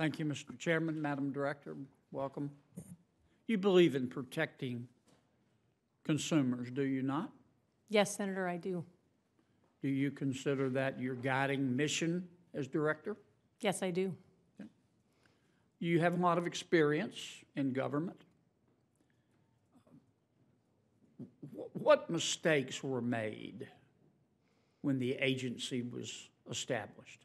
Thank you, Mr. Chairman. Madam Director, welcome. You believe in protecting consumers, do you not? Yes, Senator, I do. Do you consider that your guiding mission as director? Yes, I do. You have a lot of experience in government. What mistakes were made when the agency was established?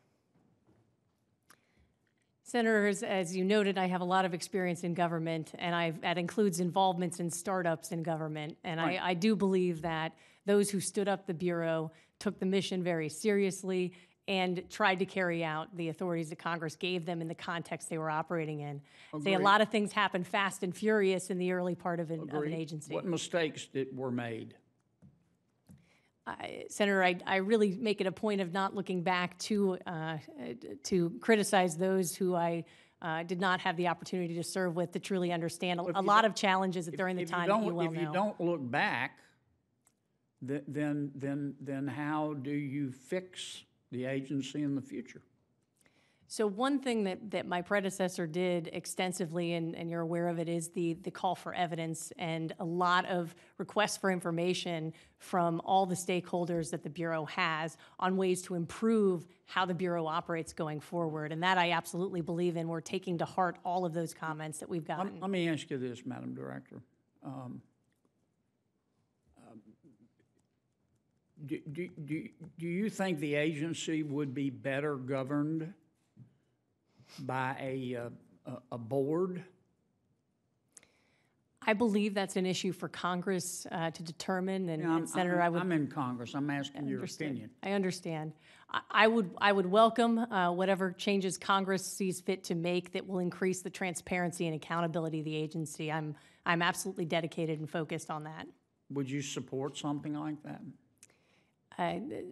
Senators, as you noted, I have a lot of experience in government, and that includes involvements in startups in government. And Right. I do believe that those who stood up the Bureau took the mission very seriously and tried to carry out the authorities that Congress gave them in the context they were operating in. Say a Agreed. lot of things happened fast and furious in the early part of an Agreed. agency. What mistakes were made? Senator, I really make it a point of not looking back to criticize those who I did not have the opportunity to serve with to truly understand a lot of challenges during the time that you well know. If you don't look back, then how do you fix the agency in the future? So one thing that my predecessor did extensively, and you're aware of it, is the call for evidence and a lot of requests for information from all the stakeholders that the Bureau has on ways to improve how the Bureau operates going forward. And that I absolutely believe in. We're taking to heart all of those comments that we've gotten. Let me ask you this, Madam Director. Do you think the agency would be better governed by a board? I believe that's an issue for Congress to determine, and Senator, I'm in Congress. I'm asking your opinion. I understand. I would welcome whatever changes Congress sees fit to make that will increase the transparency and accountability of the agency. I'm absolutely dedicated and focused on that. Would you support something like that?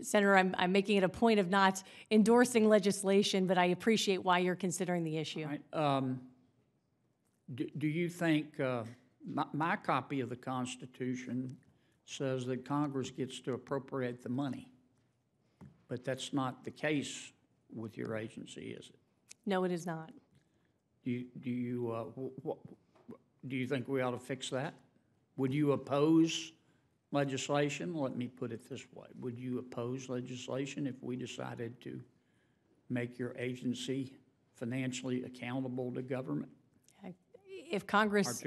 Senator, I'm making it a point of not endorsing legislation, but I appreciate why you're considering the issue. Right. Do you think, my copy of the Constitution says that Congress gets to appropriate the money, but that's not the case with your agency, is it? No, it is not. Do you think we ought to fix that? Would you oppose legislation? Let me put it this way. Would you oppose legislation if we decided to make your agency financially accountable to government? If Congress,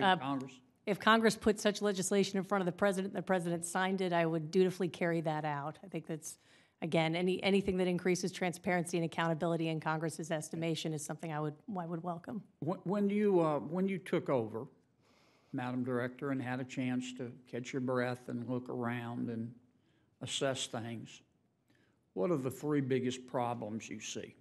if Congress put such legislation in front of the President signed it, I would dutifully carry that out. I think that's, again, anything that increases transparency and accountability in Congress's estimation is something I would welcome. When you took over, Madam Director, and had a chance to catch your breath and look around and assess things, what are the three biggest problems you see?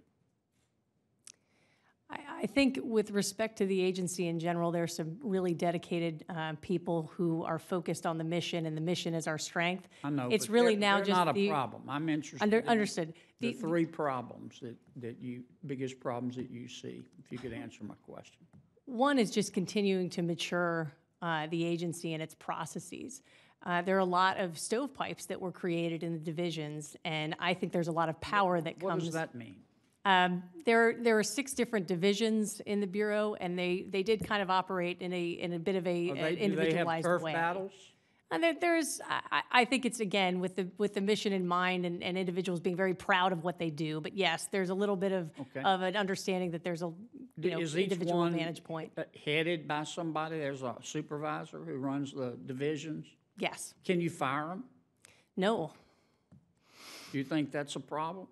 I think with respect to the agency in general, there's some really dedicated people who are focused on the mission, and the mission is our strength. I know, it's but really they're now just not a problem. I'm interested understood. in the three problems biggest problems that you see, if you could answer my question. One is just continuing to mature the agency and its processes. There are a lot of stovepipes that were created in the divisions, and I think there's a lot of power that comes. What does that mean? There are 6 different divisions in the Bureau, and they did kind of operate in a bit of a individualized do they have turf way. battles? And I think it's, again, with the mission in mind and individuals being very proud of what they do. But yes, there's a little bit of an understanding that there's a individual advantage point. Headed by somebody? There's a supervisor who runs the divisions? Yes. Can you fire them? No. Do you think that's a problem?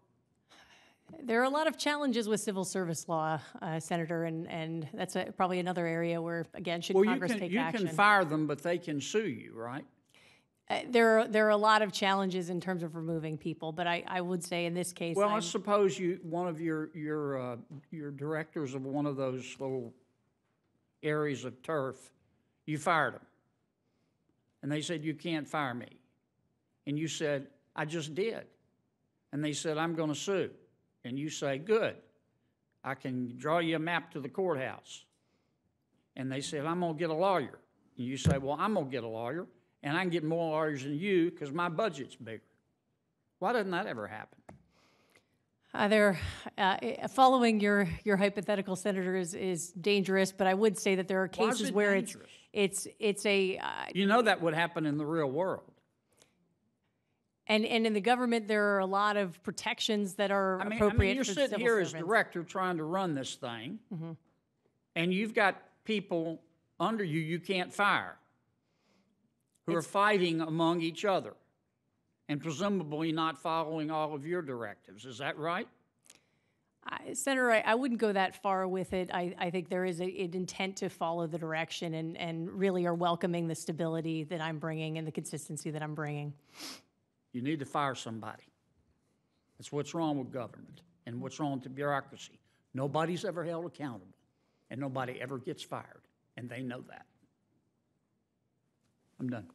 There are a lot of challenges with civil service law, Senator, and that's probably another area where, again, should Congress take action. You can fire them, but they can sue you, right? There are a lot of challenges in terms of removing people, but I would say in this case, well, I suppose one of your directors of one of those little areas of turf, you fired them, and they said you can't fire me, and you said I just did, and they said I'm going to sue. And you say, good, I can draw you a map to the courthouse. And they said, I'm going to get a lawyer. And you say, well, I'm going to get a lawyer, and I can get more lawyers than you because my budget's bigger. Why doesn't that ever happen? Following your hypothetical, Senator, is dangerous, but I would say that there are Why is cases it where dangerous? it's a, You know that would happen in the real world. and in the government, there are a lot of protections that are I mean, appropriate you're for sitting civil here as servants. director trying to run this thing, and you've got people under you you can't fire who are fighting among each other and presumably not following all of your directives. Is that right? Senator, I wouldn't go that far with it. I think there is an intent to follow the direction and really are welcoming the stability that I'm bringing and the consistency that I'm bringing. You need to fire somebody. That's what's wrong with government and what's wrong with the bureaucracy. Nobody's ever held accountable, and nobody ever gets fired, and they know that. I'm done.